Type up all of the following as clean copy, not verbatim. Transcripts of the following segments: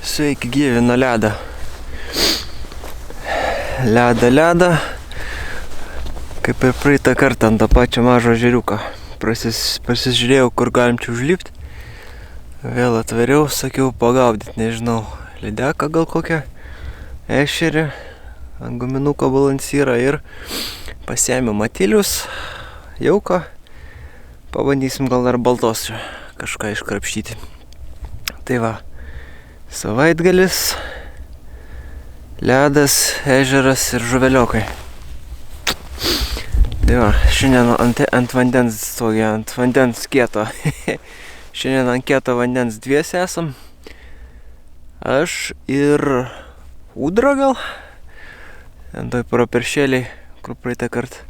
Sveiki gyvi nuo ledo. Ledą. Kaip ir praeitą kartą ant to pačio mažo ežeriuko. Pasižiūrėjau, kur galim čia užlipti. Vėl atveriau, sakiau pagaudyti, nežinau, lydeką gal kokią, ešerį, ant guminuko balansyrą ir pasiėmiau matilius, jauko. Pabandysim gal dar baltos kažką iškrapštyti. Tai va, savaitgalis, ledas, ežeras ir žuveliokai. Tai va, šiandien ant vandens kieto. Šiandien ant kieto vandens dviese esam. Aš ir Ūdra gal. Ant toj properšėliai, kur praeitą kartą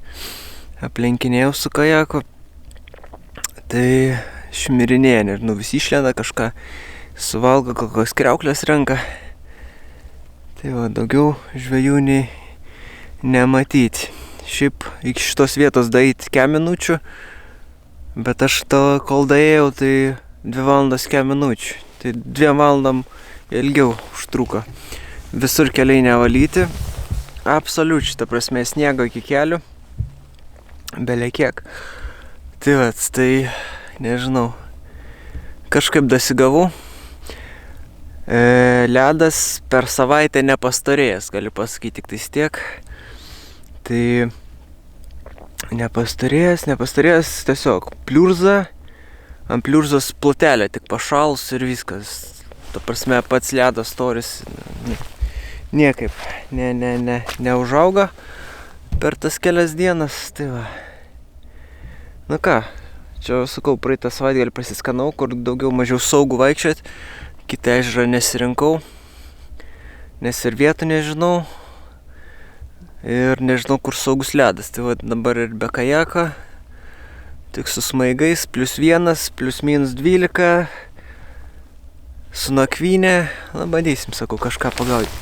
aplenkinėjau su kajaku. Tai šmirinėja, nežinau, visi išlenda kažką, suvalgo, kokios kriauklės renka. Tai va, daugiau žvejų nei nematyti. Šiaip iki šitos vietos daeit 5 minučių, bet aš kol daėjau, tai 2 valandas 5 minučių. Tai 2 valandam ilgiau užtruko. Visur keliai nevalyti. Absoliučiai, ta prasme, sniego iki kelių. Bele kiek. Tai va, tai nežinau. Kažkaip dasigavau. Ledas per savaitę nepastorėjęs, galiu pasakyti tik tais tiek. Tai nepastorėjęs, tiesiog pliurza, ant pliurzos plotelė tik pašalus ir viskas. Ta prasme, pats ledo storis niekaip neužauga per tas kelias dienas. Tai va. Nu ką, čia sakau, praeitą savaitgalį pasiskanau, kur daugiau mažiau saugų vaikščiot. Kitą ežerą nesirinkau, nes ir vietų nežinau. Ir nežinau, kur saugus ledas. Tai va, dabar ir be kajako, tik su smaigais, +1, ±12, su nakvynė. Na, bandysim, sakau, kažką pagaudyti.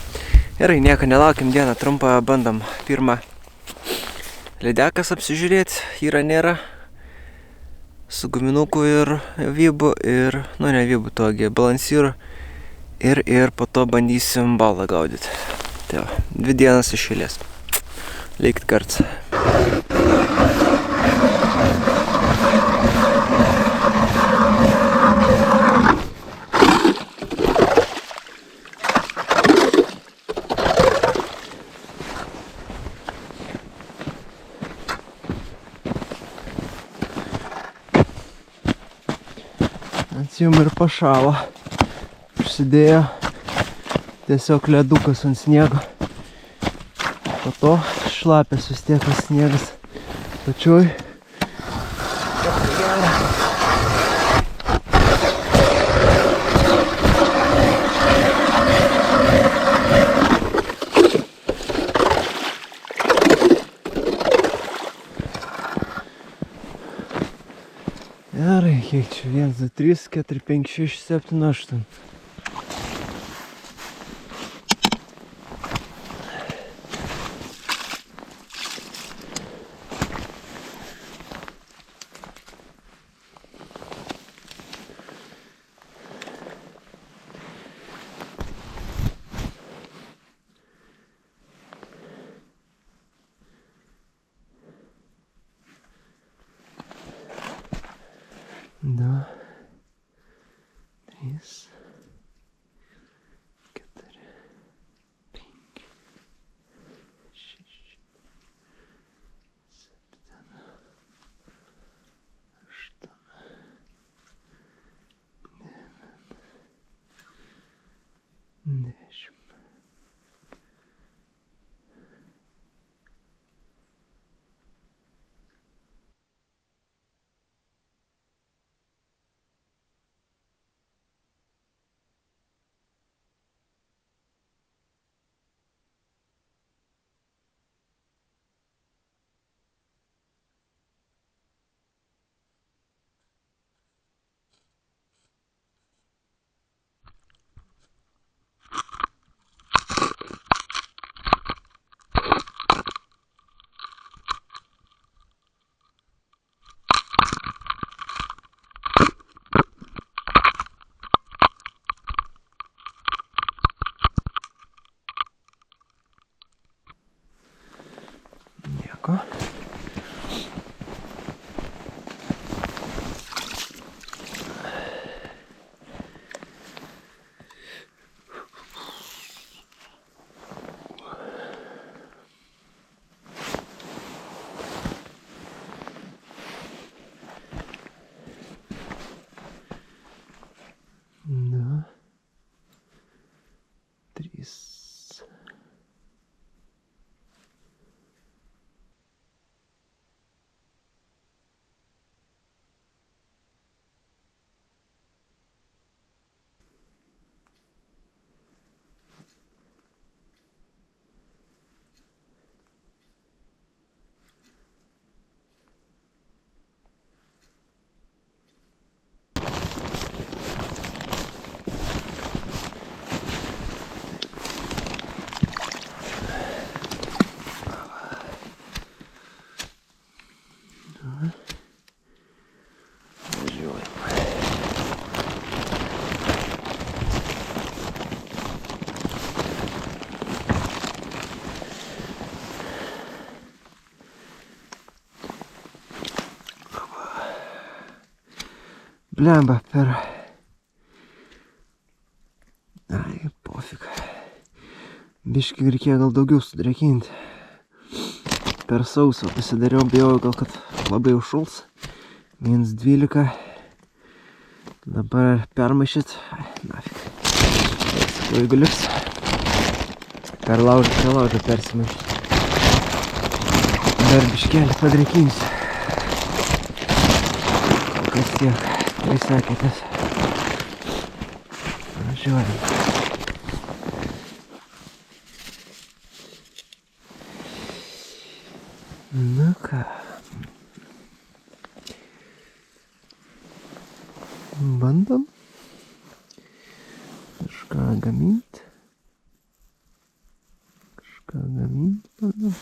Gerai, nieko nelaukim, dieną trumpą bandom. Pirmą lydekas apsižiūrėti, yra nėra. Su guminuku ir vybu ir, nu ne vybu, togi balansyru. Ir po to bandysim balą gaudyti. Tai va, 2 dienas iš eilės. Likit kartu. Atsium ir pašalo. Užsidėjo tiesiog ledukas ant sniego. Po to šlapės vis tiek tas sniegas pačioj. Gerai, kiek čia? 1, 2, 3, 4, 5, 6, 7, 8. Да. 3, 4, 5, 6, 7, 8, 9, 10. Blemba, per... Ai, pofik. Biškį reikėjo gal daugiau sudrėkinti. Per sausą pasidariau, bijau gal, kad labai užšuls. -12. Dabar permaišyt. Ai, nafik. Jeigu liks. Per laužą persimaišyt. Dar biškelį padrėkinsiu. Kol kas tiek. 3 sekėtės. Važiuojam. Nu ką. Bandom. Kažką gamint. Bandom.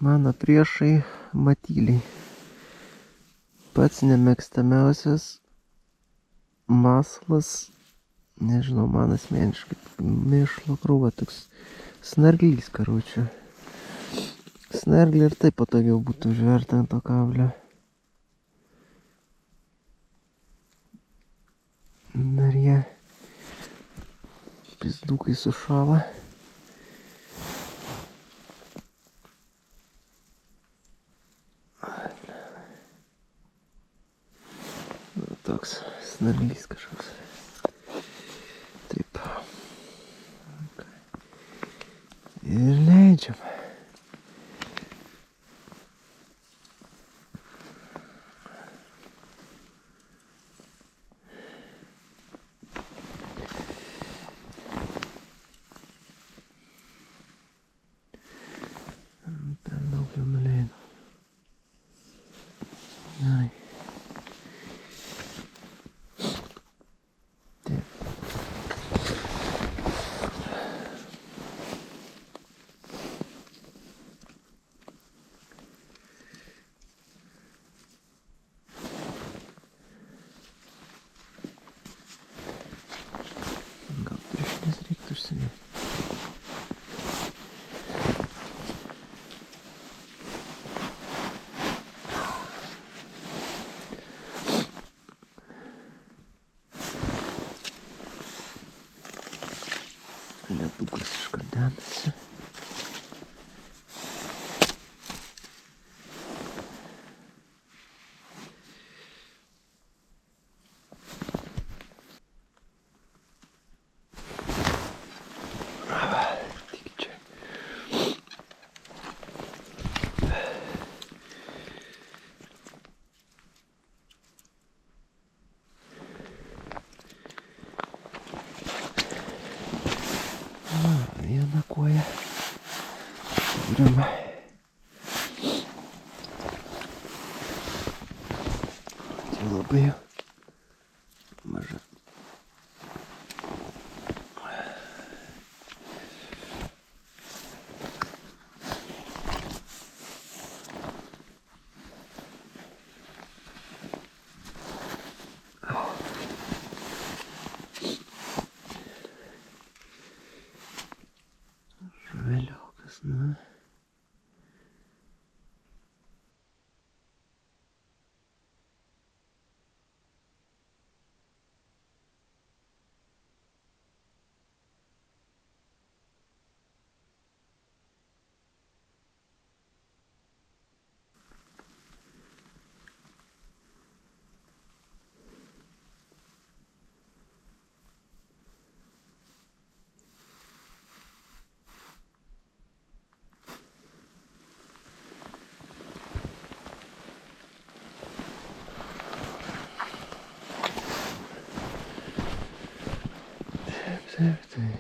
Mano priešai matyliai. Pats nemėgstamiausias masalas, nežinau, man asmeniškai, mėšlo krūva, toks snarglys, karučiu. Snarglį ir taip patogiau būtų užverti ant to kablio. Dar jie pizdukai sušala. Toks snarglys kažkoks. Taip. Ir leidžiam. Per daug jau nuleidau. Gerai. Gal pirštinės reiktų užsidėti. Ledukas iškandenasi. Tik čia. Viena koja. Turim. Tai labai maža. Žveliokas, na. Taip.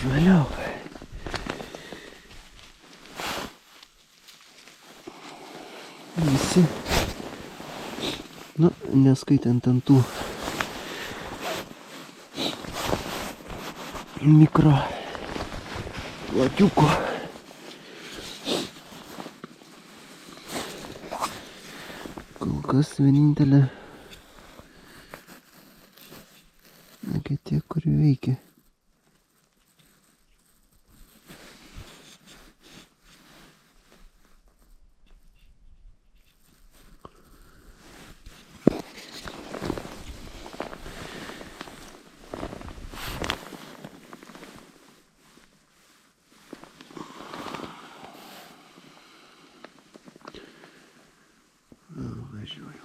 Žaliukai. Visi. Nu, neskaitant ant tų mikro lakiukų. Kol kas vienintelė tie, kuri veikia. Važiuoju.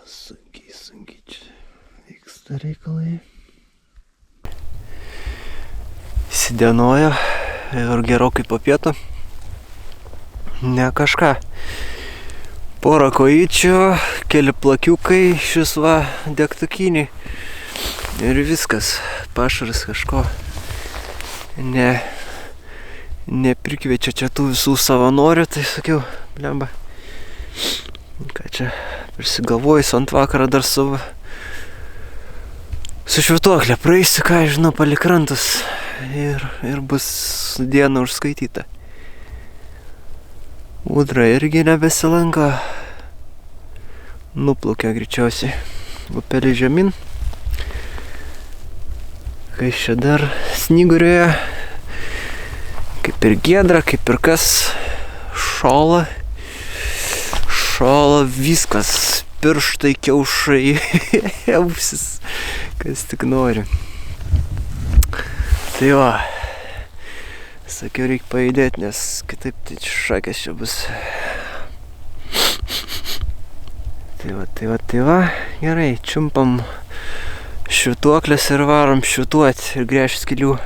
Sunkiai čia vyksta reikalai. Įsidienojo ir gerokai po pietų. Ne kažką. Porą kojyčių, keli plakiukai, šis va degtukiniai. Ir viskas. Pašaras kažko. Neprikviečia čia tų visų savanorių, tai sakiau, blemba. Ką čia prisigalvojus ant vakarą dar su švytuoklė praeisiu, ką žinau, palei krantus ir bus diena užskaityta. Ūdra irgi nebesilanko. Nuplaukia greičiausiai upelį žemyn. Kai čia dar snyguriuoja, kaip ir giedra, kaip ir kas šola. Šola viskas, pirštai, kiaušai, ausis, kas tik nori. Tai va, sakiau, reikia pajudėti, nes kitaip tai šakės čia bus. Tai va, gerai, čiumpam švytuoklės ir varom švytuoti ir gręžti skylių.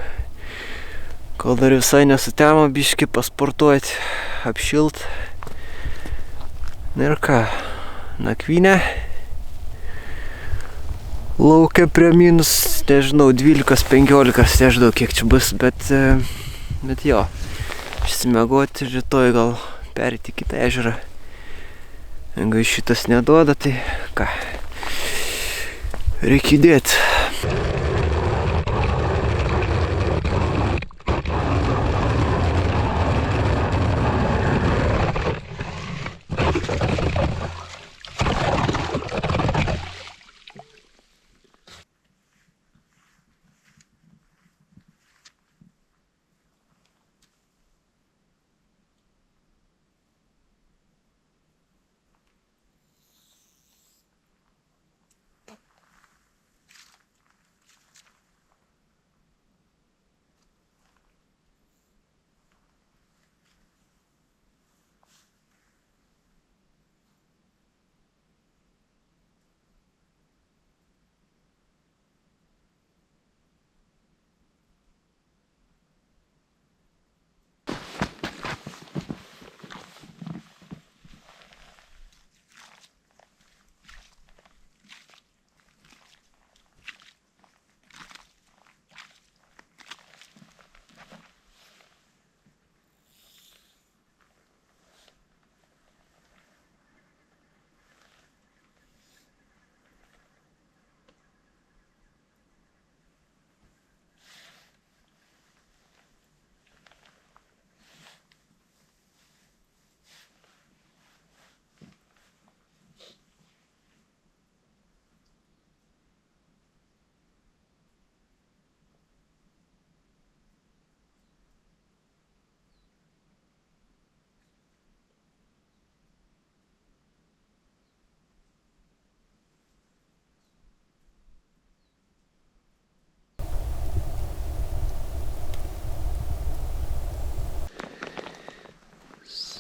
Kol dar visai nesutemo, biškį pasportuoti, apšilt. Na ir ką, nakvynė. Laukia prie minus, nežinau, 12-15, nežinau kiek čia bus, bet jo, išsimiegoti rytoj gal perėti kitą ežerą. Jeigu šitas neduoda, tai ką, reikia įdėti.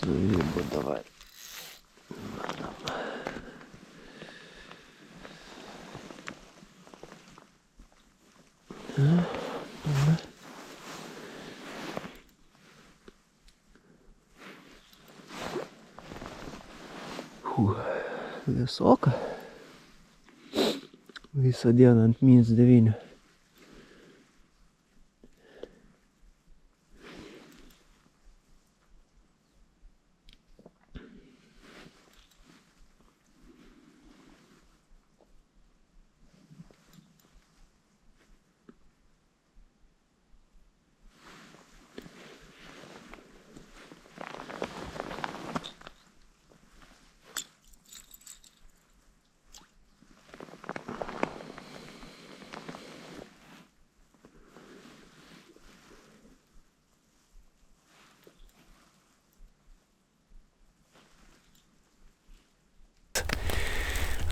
Suvybu davai. Vėsoka. Visą dieną ant -9.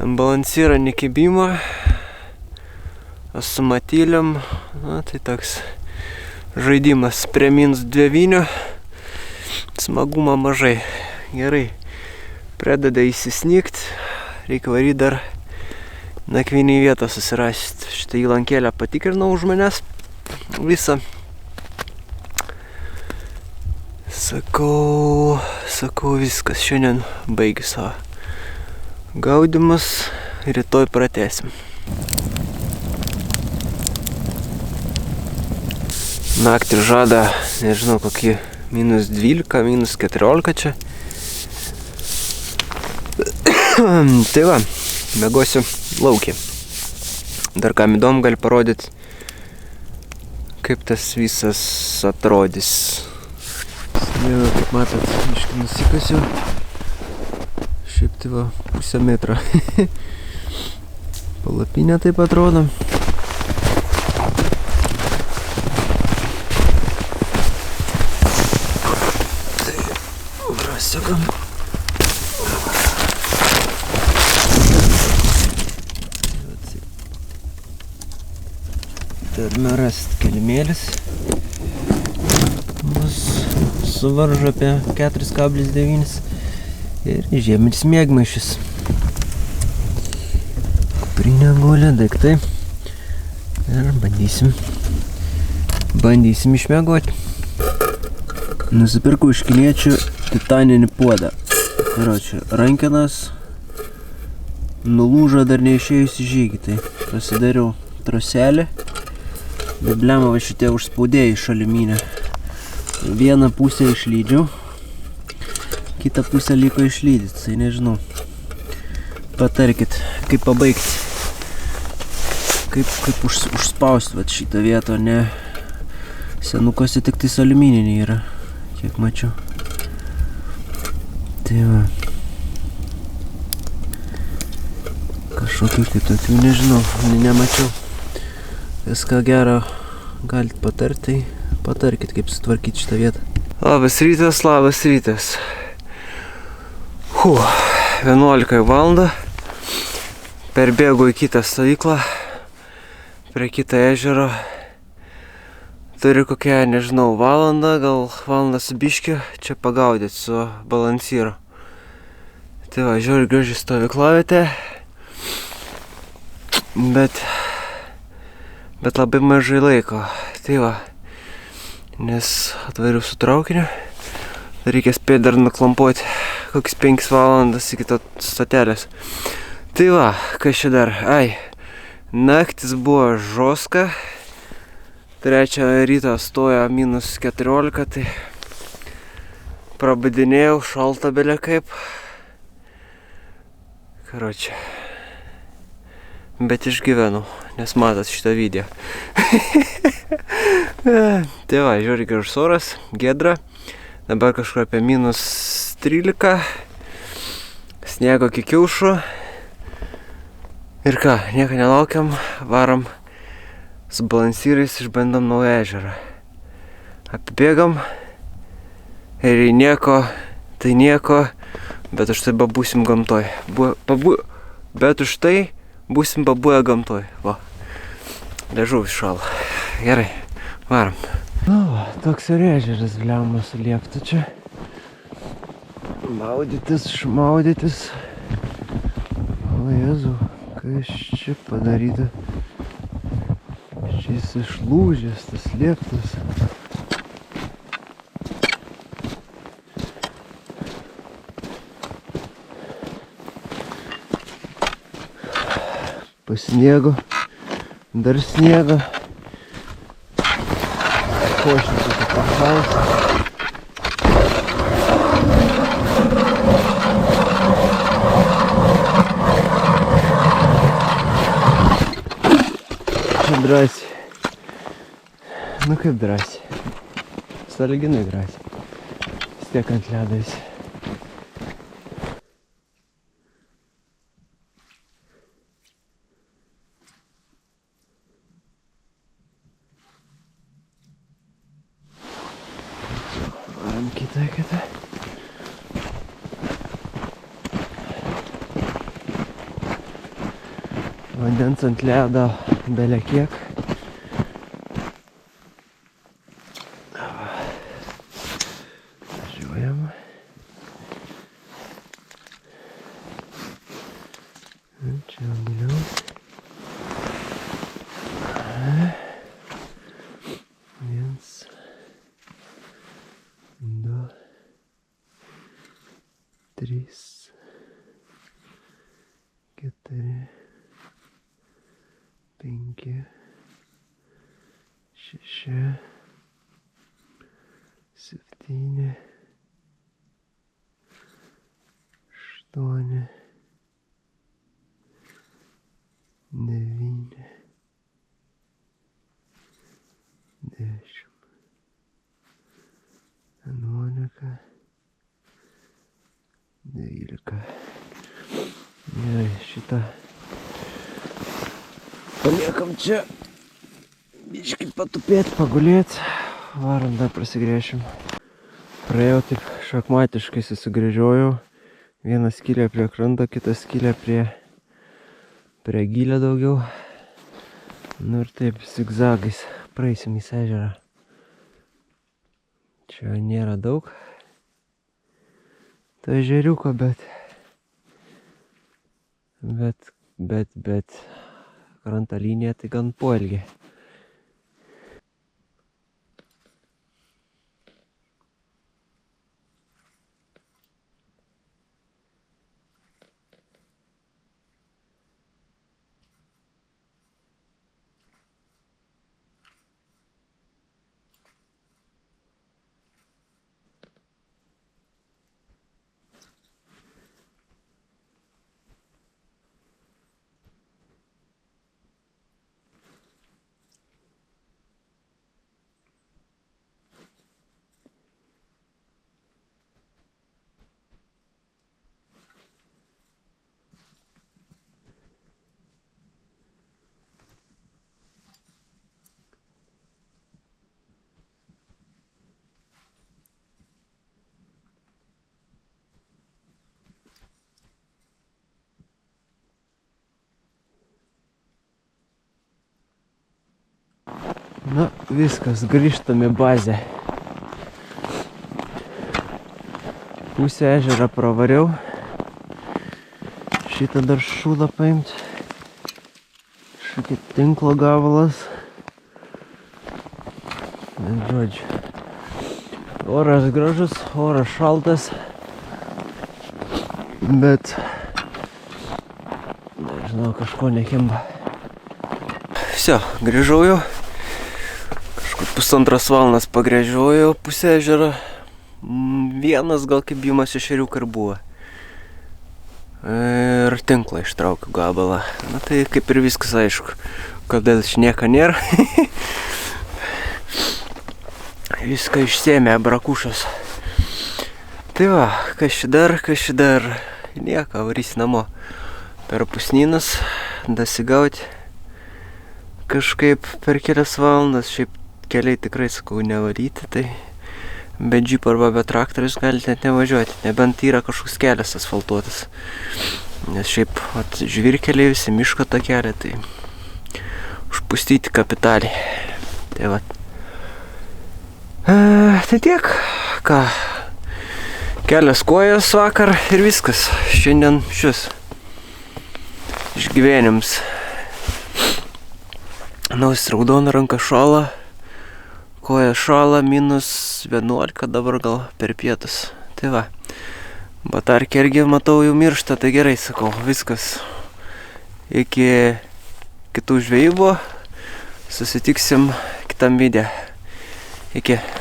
Ant balansyrą nekibimo, su matyliam, tai toks žaidimas prie -9, smagumo mažai. Gerai, pradeda įsisnigt, reikia varyti dar nakvynį vietą susirasti. Šitą įlankėlę patikrinau už manęs visą. Sakau viskas, šiandien baigiu savo gaudymus, rytoj pratęsim. Naktį žada, nežinau, kokį -12, -14 čia. Tai va, mėgosiu laukį. Dar kam įdomu, gali parodyti, kaip tas visas atrodys. Jau, kaip matot, iškai nusikasiu. Šiaip tai va, pusę metro. Palapinė taip atrodo. Prasukam. Turime rasti kilimėlis. Bus suvaržo apie 4,9. Ir žieminis miegmaišis. Kuprinė guli, daiktai. Ir bandysim išmiegoti. Nusipirkau iš kiniečių titaninį puodą. Karočią, rankenas nulūžo dar neišėjus į žygį. Tai pasidariau troselį. Bibliamą va šitie užspaudėjai iš aliuminio. Vieną pusę išlydžiau. Kitą pusę liko išlydyti, tai nežinau. Patarkit, kaip pabaigti. Kaip užspausti vat šitą vietą, ne. Senukose tik tais aliumininiai yra, kiek mačiau. Tai va. Kažkokių kitokių, nežinau, nemačiau. Viską gero galit patarti, tai patarkit, kaip sutvarkyti šitą vietą. Labas rytas. 11 valandą. Perbėgu į kitą stovyklą, prie kitą ežero. Turiu kokią, nežinau, valandą, gal valandą su biškiu čia pagaudyti su balansyru. Tai va, žiūri graži stovyklavietė. Bet labai mažai laiko. Tai va, nes atvariu su traukiniu. Reikia spėti dar nuklampuoti kokias 5 valandas iki stotelės. Tai va, kas čia dar? Naktis buvo žoska. 3 ryto stojo -14, tai prabudinėjau, šalta belė kaip. Karočią. Bet išgyvenau, nes matot šitą video. Tai va, žiūri gražus oras, giedra. Dabar kažkur apie -13. Sniego kikiaušų. Ir ką, nieko nelaukiam, varom su balansyrais, išbandom naują ežerą. Apibėgam. Ir nieko, tai nieko, bet už tai būsim gamtoj. Bet už tai būsim pabuvę gamtoj. Va. Liežuvis šala. Gerai, varom. Nu va, toks ir ežeras, bliamas, liepta čia. Šmaudytis. O Jėzau, kas čia padaryta? Šis išlūžęs, tas lieptas. Pasniego, dar sniego. Košnis apie pašaus. Čia drąsiai. Nu kaip drąsiai. Sąlyginai drąsiai. Vis tiek ant ledo esi. Varam kitą. Vandens ant ledo bele kiek. Važiuojam. Čia giliau. Viens. 2, 3, 4, 5, 6, 7, 8, 9, 10, 11, 12. Gerai, šitą paliekam čia. Biškį patupėt, pagulėt. Varom dar prasigręšim. Praėjau taip šachmatiškai susigręžiojau. Vieną skylę prie kranto, kitą skylę prie gylio daugiau. Nu ir taip zigzagais praeisim į ežerą. Čia nėra daug to ežeriuko, bet kranto linija tai gan poilgė. Na, viskas, grįžtam į bazę. Pusę ežerą pravariau. Šitą dar šūdą paimt. Šitą tinklo gabalas. Bet žodžiu. Oras gražus, oras šaltas. Bet nežinau, kažko nekimba. Все, grįžau jau. 1,5 valandas pagręžiojau pusę ežerą. Vienas gal kaip bimas ešeriukai ir buvo. Ir tinklą ištraukiu gabalą. Na tai kaip ir viskas aišku. Kodėl šnieka nėra. Viską išsėmė brakušas. Tai va, kas čia dar. Nieko, varys namo. Per pusnynas dasigauti. Kažkaip per kelias valandas. Šiaip keliai tikrai, sakau, nevaryti, tai be džipo arba be traktorius galite net nevažiuoti, nebent yra kažkoks kelias asfaltuotas. Nes šiaip žvyrkeliai visi miško takeliai, tai užpustyti kapitaliai. Tai va. Tai tiek, ką, Kelias kojas vakar ir viskas. Šiandien šis išgyvenims. Naujas raudona ranka šala. Koja šala -11 dabar gal per pietus. Tai va. Batarkė irgi matau jau miršta, tai gerai sakau, viskas. Iki kitų žvejybų susitiksim kitam video. Iki.